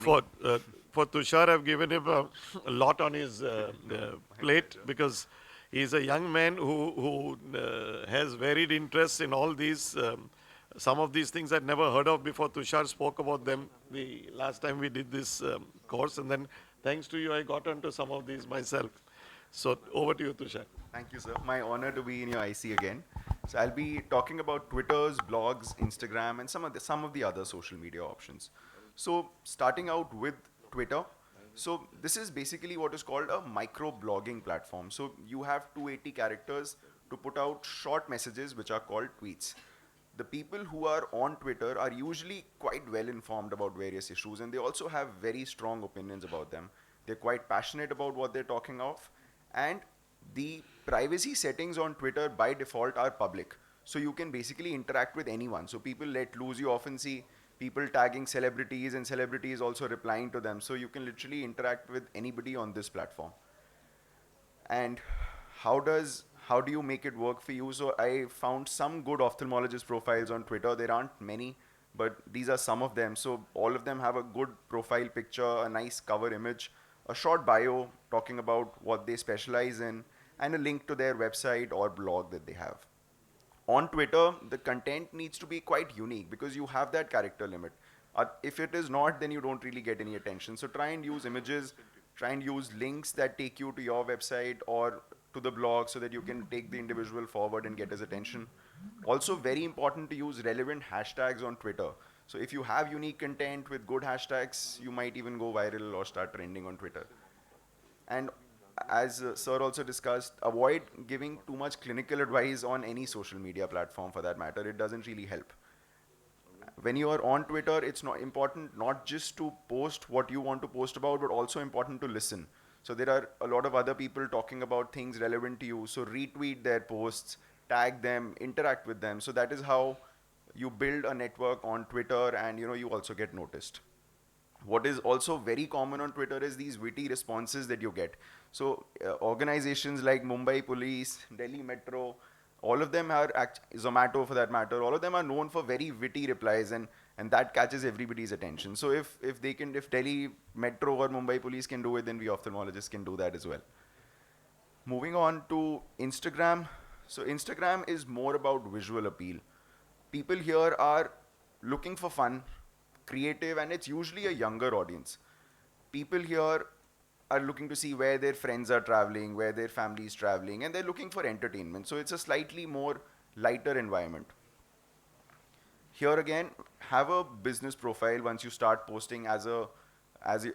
for for Tushar, I've given him a lot on his plate because he's a young man who has varied interests in all these. Some of these things I'd never heard of before. Tushar spoke about them the last time we did this course, and then thanks to you, I got onto some of these myself. So over to you, Tushar. Thank you, sir. My honor to be in your IC again. So I'll be talking about Twitters, blogs, Instagram, and some of the other social media options. So starting out with Twitter. So this is basically what is called a micro blogging platform. So you have 280 characters to put out short messages which are called tweets. The people who are on Twitter are usually quite well informed about various issues, and they also have very strong opinions about them. They're quite passionate about what they're talking of, and the privacy settings on Twitter by default are public. So you can basically interact with anyone. So people let loose. You often see people tagging celebrities and celebrities also replying to them. So you can literally interact with anybody on this platform. And how do you make it work for you? So I found some good ophthalmologist profiles on Twitter. There aren't many, but these are some of them. So all of them have a good profile picture, a nice cover image, a short bio talking about what they specialize in, and a link to their website or blog that they have. On Twitter, the content needs to be quite unique because you have that character limit. If it is not, then you don't really get any attention. So try and use images, try and use links that take you to your website or to the blog so that you can take the individual forward and get his attention. Also, very important to use relevant hashtags on Twitter. So if you have unique content with good hashtags, you might even go viral or start trending on Twitter. And as Sir also discussed, avoid giving too much clinical advice on any social media platform for that matter. It doesn't really help. When you are on Twitter, it's not important not just to post what you want to post about, but also important to listen. So there are a lot of other people talking about things relevant to you. So retweet their posts, tag them, interact with them. So that is how you build a network on Twitter, and you also get noticed. What is also very common on Twitter is these witty responses that you get. So organizations like Mumbai Police, Delhi Metro, all of them are Zomato for that matter. All of them are known for very witty replies, and that catches everybody's attention. So if Delhi Metro or Mumbai Police can do it, then we ophthalmologists can do that as well. Moving on to Instagram. So Instagram is more about visual appeal. People here are looking for fun, creative, and it's usually a younger audience. People here are looking to see where their friends are traveling, where their family is traveling, and they're looking for entertainment. So it's a slightly more lighter environment. Here again, have a business profile once you start posting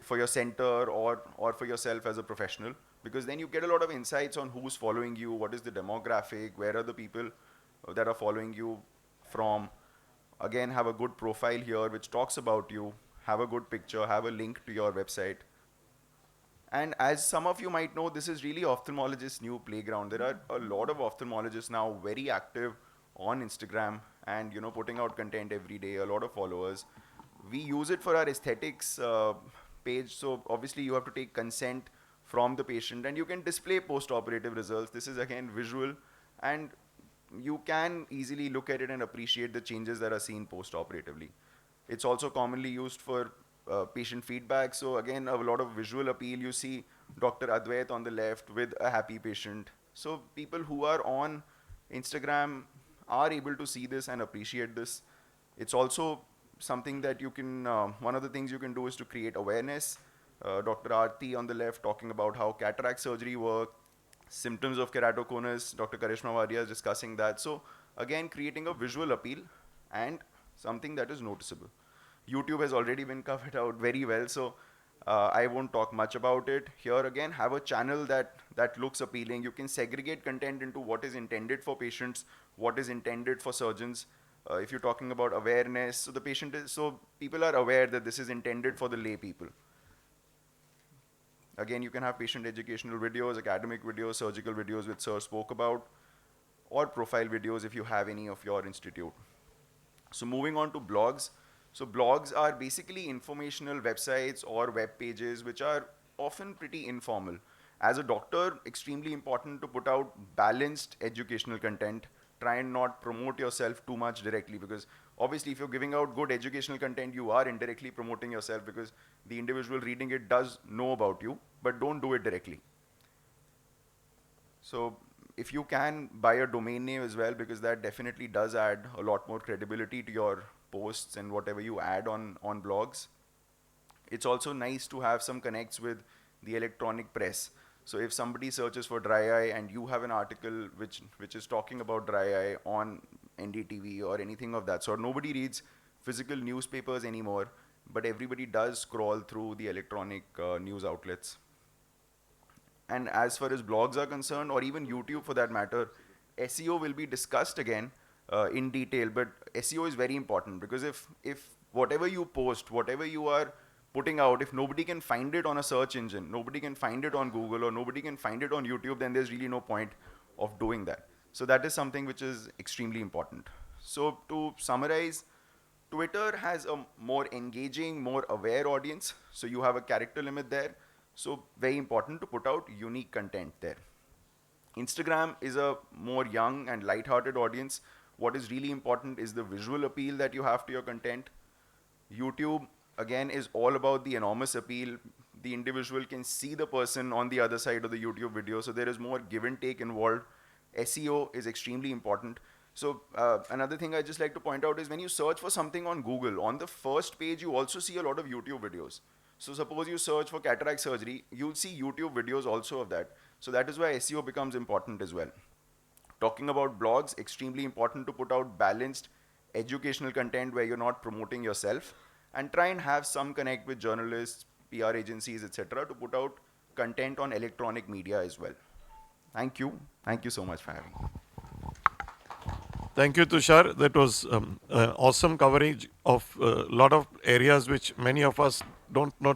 for your center or for yourself as a professional, because then you get a lot of insights on who's following you, what is the demographic, where are the people that are following you from. Again, have a good profile here which talks about you, have a good picture, have a link to your website. And as some of you might know, this is really ophthalmologists' new playground. There are a lot of ophthalmologists now very active on Instagram and putting out content every day, a lot of followers. We use it for our aesthetics page. So obviously you have to take consent from the patient, and you can display post-operative results. This is again visual, and you can easily look at it and appreciate the changes that are seen post-operatively. It's also commonly used for patient feedback. So again, a lot of visual appeal. You see Dr. Advait on the left with a happy patient. So people who are on Instagram are able to see this and appreciate this. It's also something that one of the things you can do is to create awareness. Dr. Aarti on the left talking about how cataract surgery works, symptoms of keratoconus. Dr. Karishma Varia is discussing that. So again, creating a visual appeal and something that is noticeable. YouTube has already been covered out very well, so I won't talk much about it. Here again, have a channel that looks appealing. You can segregate content into what is intended for patients, what is intended for surgeons. If you're talking about awareness, so people are aware that this is intended for the lay people. Again, you can have patient educational videos, academic videos, surgical videos which Sir spoke about, or profile videos if you have any of your institute. So moving on to blogs. So blogs are basically informational websites or web pages which are often pretty informal. As a doctor, extremely important to put out balanced educational content. Try and not promote yourself too much directly, because obviously if you're giving out good educational content, you are indirectly promoting yourself, because the individual reading it does know about you, but don't do it directly. So if you can buy a domain name as well, because that definitely does add a lot more credibility to your posts and whatever you add on blogs. It's also nice to have some connects with the electronic press. So if somebody searches for dry eye and you have an article which is talking about dry eye on NDTV or anything of that sort, nobody reads physical newspapers anymore, but everybody does scroll through the electronic news outlets. And as far as blogs are concerned, or even YouTube for that matter, SEO will be discussed again in detail. But SEO is very important, because if whatever you post, whatever you are putting out, if nobody can find it on a search engine, nobody can find it on Google, or nobody can find it on YouTube, then there's really no point of doing that. So that is something which is extremely important. So to summarize, Twitter has a more engaging, more aware audience. So you have a character limit there. So very important to put out unique content there. Instagram is a more young and light-hearted audience. What is really important is the visual appeal that you have to your content. YouTube, again, is all about the enormous appeal. The individual can see the person on the other side of the YouTube video, so there is more give and take involved. SEO is extremely important. So another thing I just like to point out is when you search for something on Google, on the first page you also see a lot of YouTube videos. So suppose you search for cataract surgery, you'll see YouTube videos also of that. So that is why SEO becomes important as well. Talking about blogs, extremely important to put out balanced educational content where you're not promoting yourself, and try and have some connect with journalists, PR agencies, etc. to put out content on electronic media as well. Thank you. Thank you so much for having me. Thank you, Tushar. That was awesome coverage of a lot of areas which many of us don't know